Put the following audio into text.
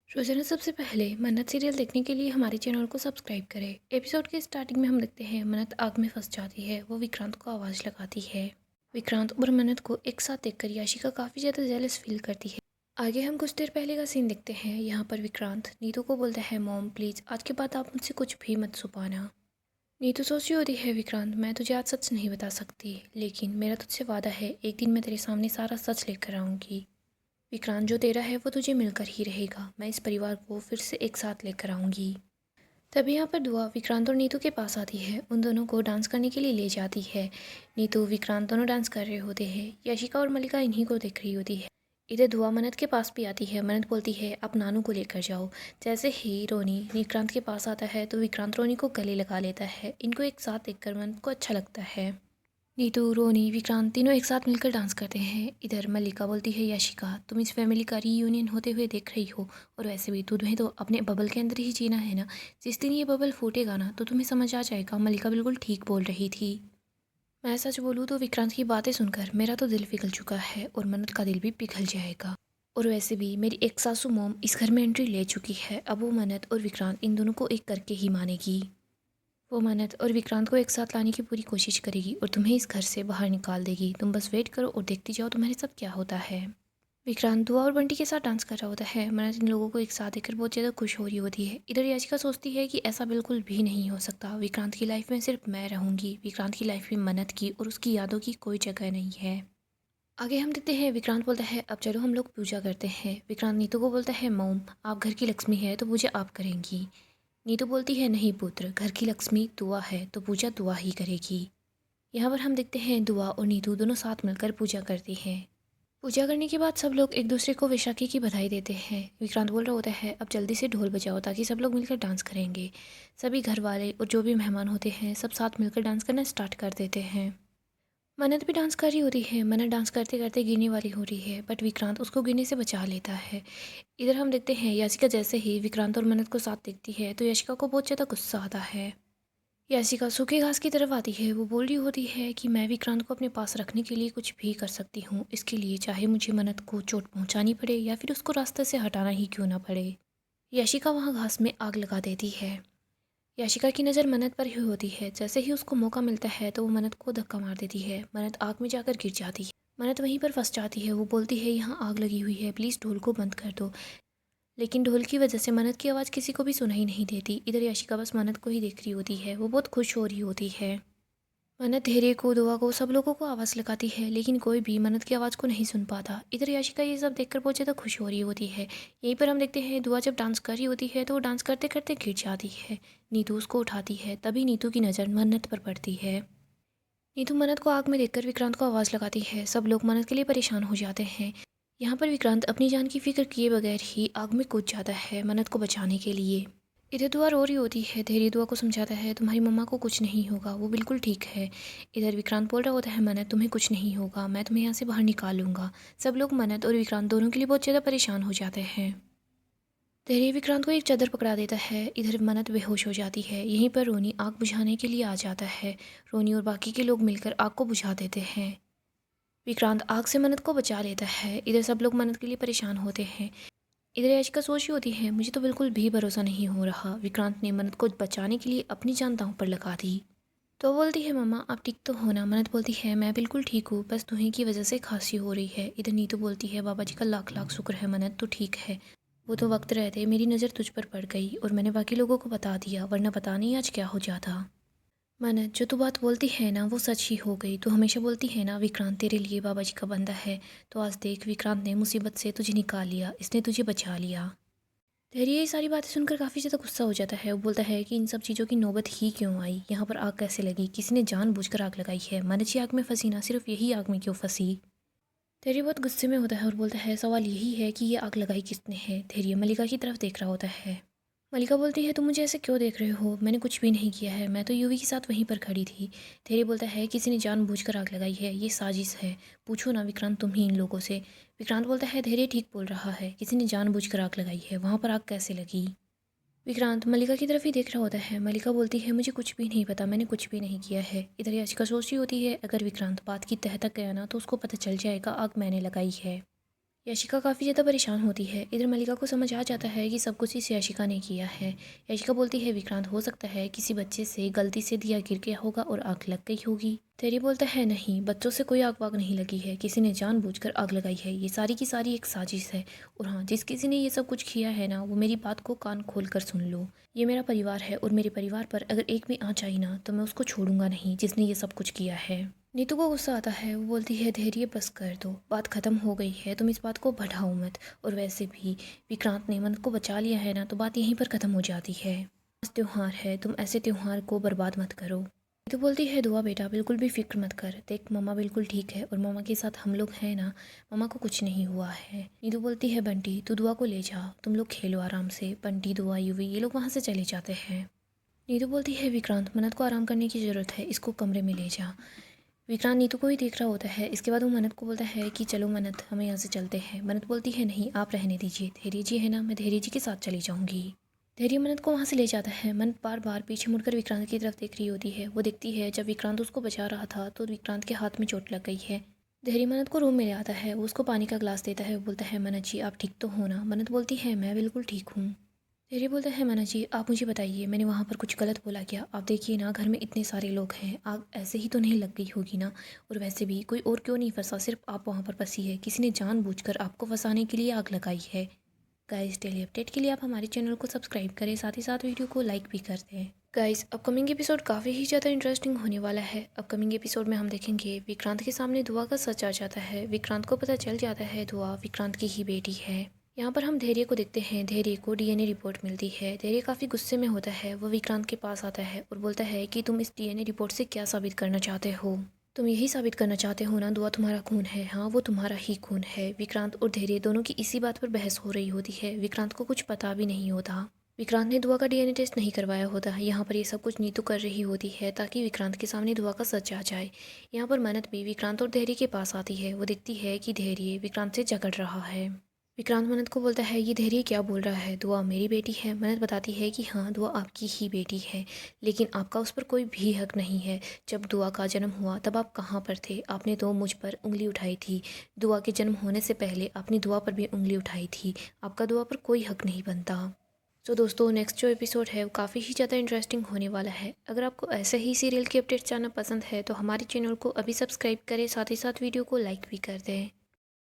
रोजाना सबसे पहले मन्नत सीरियल देखने के लिए हमारे चैनल को सब्सक्राइब करें। एपिसोड के स्टार्टिंग में हम देखते हैं मन्नत आग में फंस जाती है। वो विक्रांत को आवाज़ लगाती है। विक्रांत और मन्नत को एक साथ देखकर याशिका काफ़ी ज़्यादा जेलस फील करती है। आगे हम कुछ देर पहले का सीन देखते हैं। यहाँ पर विक्रांत नीतू को बोलता है, मॉम प्लीज़ आज के बाद आप मुझसे कुछ भी मत छुपाना। नीतू सोच रही होती है, विक्रांत मैं तुझे आज सच नहीं बता सकती, लेकिन मेरा तुझसे वादा है एक दिन मैं तेरे सामने सारा सच लेकर आऊँगी। विक्रांत जो तेरा है वो तुझे मिलकर ही रहेगा। मैं इस परिवार को फिर से एक साथ लेकर आऊँगी। तभी यहाँ पर दुआ विक्रांत और नीतू के पास आती है। उन दोनों को डांस करने के लिए ले जाती है। नीतू विक्रांत दोनों डांस कर रहे होते हैं। यशिका और मल्लिका इन्हीं को देख रही होती है। इधर दुआ मन्नत के पास भी आती है। मन्नत बोलती है आप नानू को लेकर जाओ। जैसे ही रोनी विक्रांत के पास आता है तो विक्रांत रोनी को गले लगा लेता है। इनको एक साथ देखकर मन्नत को अच्छा लगता है। नीतू, रोनी, विक्रांत तीनों एक साथ मिलकर डांस करते हैं। इधर मल्लिका बोलती है, यशिका तुम इस फैमिली का रीयूनियन होते हुए देख रही हो, और वैसे भी तुम्हें तो अपने बबल के अंदर ही जीना है ना। जिस दिन ये बबल फूटेगा ना तो तुम्हें समझ आ जाएगा। मल्लिका बिल्कुल ठीक बोल रही थी। मैं सच बोलूँ तो विक्रांत की बातें सुनकर मेरा तो दिल पिघल चुका है और मन्नत का दिल भी पिघल जाएगा। और वैसे भी मेरी एक सासू मॉम इस घर में एंट्री ले चुकी है। अब वो मन्नत और विक्रांत इन दोनों को एक करके ही मानेगी। वो मन्नत और विक्रांत को एक साथ लाने की पूरी कोशिश करेगी और तुम्हें इस घर से बाहर निकाल देगी। तुम बस वेट करो और देखती जाओ तुम्हारे साथ क्या होता है। विक्रांत दुआ और बंटी के साथ डांस कर रहा होता है। मन्नत इन लोगों को एक साथ देखकर बहुत ज़्यादा खुश हो रही होती है। इधर याचिका सोचती है कि ऐसा बिल्कुल भी नहीं हो सकता। विक्रांत की लाइफ में सिर्फ मैं रहूँगी। विक्रांत की लाइफ में मन्नत की और उसकी यादों की कोई जगह नहीं है। आगे हम देखते हैं विक्रांत बोलता है, अब चलो हम लोग पूजा करते हैं। विक्रांत नीतू को बोलता है, मॉम आप घर की लक्ष्मी है तो पूजा आप करेंगी। नीतू बोलती है, नहीं पुत्र, घर की लक्ष्मी दुआ है तो पूजा दुआ ही करेगी। यहाँ पर हम देखते हैं दुआ और नीतू दोनों साथ मिलकर पूजा करती हैं। पूजा करने के बाद सब लोग एक दूसरे को वैशाखी की बधाई देते हैं। विक्रांत बोल रहा होता है, अब जल्दी से ढोल बजाओ ताकि सब लोग मिलकर डांस करेंगे। सभी घर वाले और जो भी मेहमान होते हैं सब साथ मिलकर डांस करना स्टार्ट कर देते हैं। मन्नत भी डांस कर रही होती है। मन्नत डांस करते करते गिरने वाली हो रही है, बट विक्रांत उसको गिरने से बचा लेता है। इधर हम देखते हैं याशिका जैसे ही विक्रांत और मन्नत को साथ देखती है तो याशिका को बहुत ज़्यादा गुस्सा आता है। याशिका सूखे घास की तरफ आती है। वो बोल रही होती है कि मैं विक्रांत को अपने पास रखने के लिए कुछ भी कर सकती हूँ। इसके लिए चाहे मुझे मन्नत को चोट पहुँचानी पड़े या फिर उसको रास्ते से हटाना ही क्यों ना पड़े। याशिका वहाँ घास में आग लगा देती है। याशिका की नज़र मन्नत पर ही होती है। जैसे ही उसको मौका मिलता है तो वो मन्नत को धक्का मार देती है। मन्नत आग में जाकर गिर जाती है। मन्नत वहीं पर फंस जाती है। वो बोलती है, यहाँ आग लगी हुई है, प्लीज़ ढोल को बंद कर दो। लेकिन ढोल की वजह से मन्नत की आवाज़ किसी को भी सुनाई नहीं देती। इधर याशिका बस मन्नत को ही देख रही होती है। वो बहुत खुश हो रही होती है। मन्नत धैर्य को, दुआ को, सब लोगों को आवाज़ लगाती है, लेकिन कोई भी मन्नत की आवाज़ को नहीं सुन पाता। इधर याशिका ये सब देखकर बहुत ज़्यादा खुश हो रही होती है। यहीं पर हम देखते हैं दुआ जब डांस कर रही होती है तो वो डांस करते करते गिर जाती है। नीतू उसको उठाती है। तभी नीतू की नज़र मन्नत पर पड़ती है। नीतू मन्नत को आग में देखकर विक्रांत को आवाज़ लगाती है। सब लोग मन्नत के लिए परेशान हो जाते हैं। यहाँ पर विक्रांत अपनी जान की फिक्र किए बगैर ही आग में कूद जाता है मन्नत को बचाने के लिए। इधर दुआ रो रही होती है। धैर्य दुआ को समझाता है, तुम्हारी मम्मा को कुछ नहीं होगा, वो बिल्कुल ठीक है। इधर विक्रांत बोल रहा होता है, मन्नत तुम्हें कुछ नहीं होगा, मैं तुम्हें यहाँ से बाहर निकालूंगा। सब लोग मन्नत और विक्रांत दोनों के लिए बहुत ज़्यादा परेशान हो जाते हैं। धैर्य विक्रांत को एक चादर पकड़ा देता है। इधर मन्नत बेहोश हो जाती है। यहीं पर रोनी आग बुझाने के लिए आ जाता है। रोनी और बाकी के लोग मिलकर आग को बुझा देते हैं। विक्रांत आग से मन्नत को बचा लेता है। इधर सब लोग मन्नत के लिए परेशान होते हैं। इधर याचिका सोच रही होती है, मुझे तो बिल्कुल भी भरोसा नहीं हो रहा, विक्रांत ने मन्नत को बचाने के लिए अपनी जान दांव पर लगा दी। तो बोलती है, मम्मा आप ठीक तो हो ना। मन्नत बोलती है, मैं बिल्कुल ठीक हूँ, बस तुम्हें की वजह से खांसी हो रही है। इधर नीतू बोलती है, बाबा जी का लाख लाख शुक्र है मन्नत तो ठीक है। वो तो वक्त रहते मेरी नज़र तुझ पर पड़ गई और मैंने बाकी लोगों को बता दिया, वरना पता नहीं आज क्या हो जाता। मन्नत, जो तू बात बोलती है ना वो सच ही हो गई। तू हमेशा बोलती है ना विक्रांत तेरे लिए बाबा जी का बंदा है, तो आज देख विक्रांत ने मुसीबत से तुझे निकाल लिया, इसने तुझे बचा लिया। धैर्य ये सारी बातें सुनकर काफ़ी ज़्यादा गुस्सा हो जाता है। वो बोलता है कि इन सब चीज़ों की नौबत ही क्यों आई, यहाँ पर आग कैसे लगी, किसी ने जानबूझकर आग लगाई है। मन्नत आग में फंसी ना, सिर्फ यही आग में क्यों फंसी। धैर्य बहुत गुस्से में होता है और बोलता है, सवाल यही है कि ये आग लगाई किसने है। धैर्य मल्लिका की तरफ देख रहा होता है। मल्लिका बोलती है, तुम मुझे ऐसे क्यों देख रहे हो, मैंने कुछ भी नहीं किया है, मैं तो यूवी के साथ वहीं पर खड़ी थी। धैर्य बोलता है, किसी ने जानबूझकर आग लगाई है, ये साजिश है, पूछो ना विक्रांत तुम ही इन लोगों से। विक्रांत बोलता है, धैर्य ठीक बोल रहा है, किसी ने जानबूझकर आग लगाई है, वहाँ पर आग कैसे लगी। विक्रांत मल्लिका की तरफ ही देख रहा होता है। मल्लिका बोलती है, मुझे कुछ भी नहीं पता, मैंने कुछ भी नहीं किया है। इधर याचिका सोच रही होती है, अगर विक्रांत बात की तह तक गया ना तो उसको पता चल जाएगा आग मैंने लगाई है। याशिका काफ़ी ज़्यादा परेशान होती है। इधर मलिका को समझ आ जाता है कि सब कुछ इस याशिका ने किया है। याशिका बोलती है विक्रांत हो सकता है किसी बच्चे से गलती से दिया गिर गया होगा और आग लग गई होगी। तेरी बोलता है नहीं, बच्चों से कोई आग वाग नहीं लगी है, किसी ने जानबूझकर आग लगाई है, ये सारी की सारी एक साजिश है। और हाँ, जिस किसी ने ये सब कुछ किया है ना, वो मेरी बात को कान खोल कर सुन लो। ये मेरा परिवार है और मेरे परिवार पर अगर एक भी आँच आई ना तो मैं उसको छोड़ूंगा नहीं जिसने ये सब कुछ किया है। नीतू को गुस्सा आता है। वो बोलती है धैर्य बस कर दो, बात खत्म हो गई है, तुम इस बात को बढ़ाओ मत। और वैसे भी विक्रांत ने मन्नत को बचा लिया है ना, तो बात यहीं पर खत्म हो जाती है। आज त्योहार है, तुम ऐसे त्योहार को बर्बाद मत करो। नीतू बोलती है दुआ बेटा बिल्कुल भी फिक्र मत कर, देख मम्मा बिल्कुल ठीक है और मम्मा के साथ हम लोग हैं ना, मम्मा को कुछ नहीं हुआ है। नीतू बोलती है बंटी तू दुआ को ले जा, तुम लोग खेलो आराम से। बंटी दुआ यूवी ये लोग वहाँ से चले जाते हैं। नीतू बोलती है विक्रांत मन्नत को आराम करने की ज़रूरत है, इसको कमरे में ले जा। विक्रांत नीतू को ही देख रहा होता है। इसके बाद वो मन्नत को बोलता है कि चलो मन्नत हम यहाँ से चलते हैं। मन्नत बोलती है नहीं आप रहने दीजिए, धैर्य जी है ना, मैं धैर्य जी के साथ चली जाऊँगी। धैर्य मन्नत को वहाँ से ले जाता है। मन्नत बार बार पीछे मुड़कर विक्रांत की तरफ देख रही होती है। वो देखती है जब विक्रांत उसको बचा रहा था तो विक्रांत के हाथ में चोट लग गई है। धैर्य मन्नत को रूम में ले आता है। वो उसको पानी का ग्लास देता है। वो बोलता है मन्नत जी आप ठीक तो हो ना। मन्नत बोलती है मैं बिल्कुल ठीक हूँ। धैर्य बोलता है मन्नत जी आप मुझे बताइए मैंने वहाँ पर कुछ गलत बोला क्या? आप देखिए ना घर में इतने सारे लोग हैं, आग ऐसे ही तो नहीं लग गई होगी ना। और वैसे भी कोई और क्यों नहीं फंसा, सिर्फ आप वहाँ पर फंसी है, किसी ने जानबूझकर आपको फंसाने के लिए आग लगाई है। गाइस डेली अपडेट के लिए आप हमारे चैनल को सब्सक्राइब करें, साथ ही साथ वीडियो को लाइक भी कर दें। गाइस अपकमिंग एपिसोड काफ़ी ही ज़्यादा इंटरेस्टिंग होने वाला है। अपकमिंग एपिसोड में हम देखेंगे विक्रांत के सामने दुआ का सच आ जाता है। विक्रांत को पता चल जाता है दुआ विक्रांत की ही बेटी है। यहाँ पर हम धैर्य को देखते हैं। धैर्य को डीएनए रिपोर्ट मिलती है। धैर्य काफ़ी गुस्से में होता है। वो विक्रांत के पास आता है और बोलता है कि तुम इस डीएनए रिपोर्ट से क्या साबित करना चाहते हो? तुम यही साबित करना चाहते हो ना दुआ तुम्हारा खून है। हाँ वो तुम्हारा ही खून है। विक्रांत और धैर्य दोनों की इसी बात पर बहस हो रही होती है। विक्रांत को कुछ पता भी नहीं होता। विक्रांत ने दुआ का डीएनए टेस्ट नहीं करवाया होता। यहाँ पर ये सब कुछ नीतू कर रही होती है ताकि विक्रांत के सामने दुआ का सच आ जाए। यहाँ पर मन्नत भी विक्रांत और धैर्य के पास आती है। वो देखती है कि धैर्य विक्रांत से झगड़ रहा है। विक्रांत मन्नत को बोलता है ये धैर्य क्या बोल रहा है, दुआ मेरी बेटी है। मन्नत बताती है कि हाँ दुआ आपकी ही बेटी है, लेकिन आपका उस पर कोई भी हक नहीं है। जब दुआ का जन्म हुआ तब आप कहाँ पर थे? आपने तो मुझ पर उंगली उठाई थी। दुआ के जन्म होने से पहले आपने दुआ पर भी उंगली उठाई थी। आपका दुआ पर कोई हक नहीं बनता। तो दोस्तों नेक्स्ट जो एपिसोड है वो काफ़ी ही ज़्यादा इंटरेस्टिंग होने वाला है। अगर आपको ऐसे ही सीरियल की अपडेट्स जानना पसंद है तो हमारे चैनल को अभी सब्सक्राइब करें, साथ ही साथ वीडियो को लाइक भी कर दें।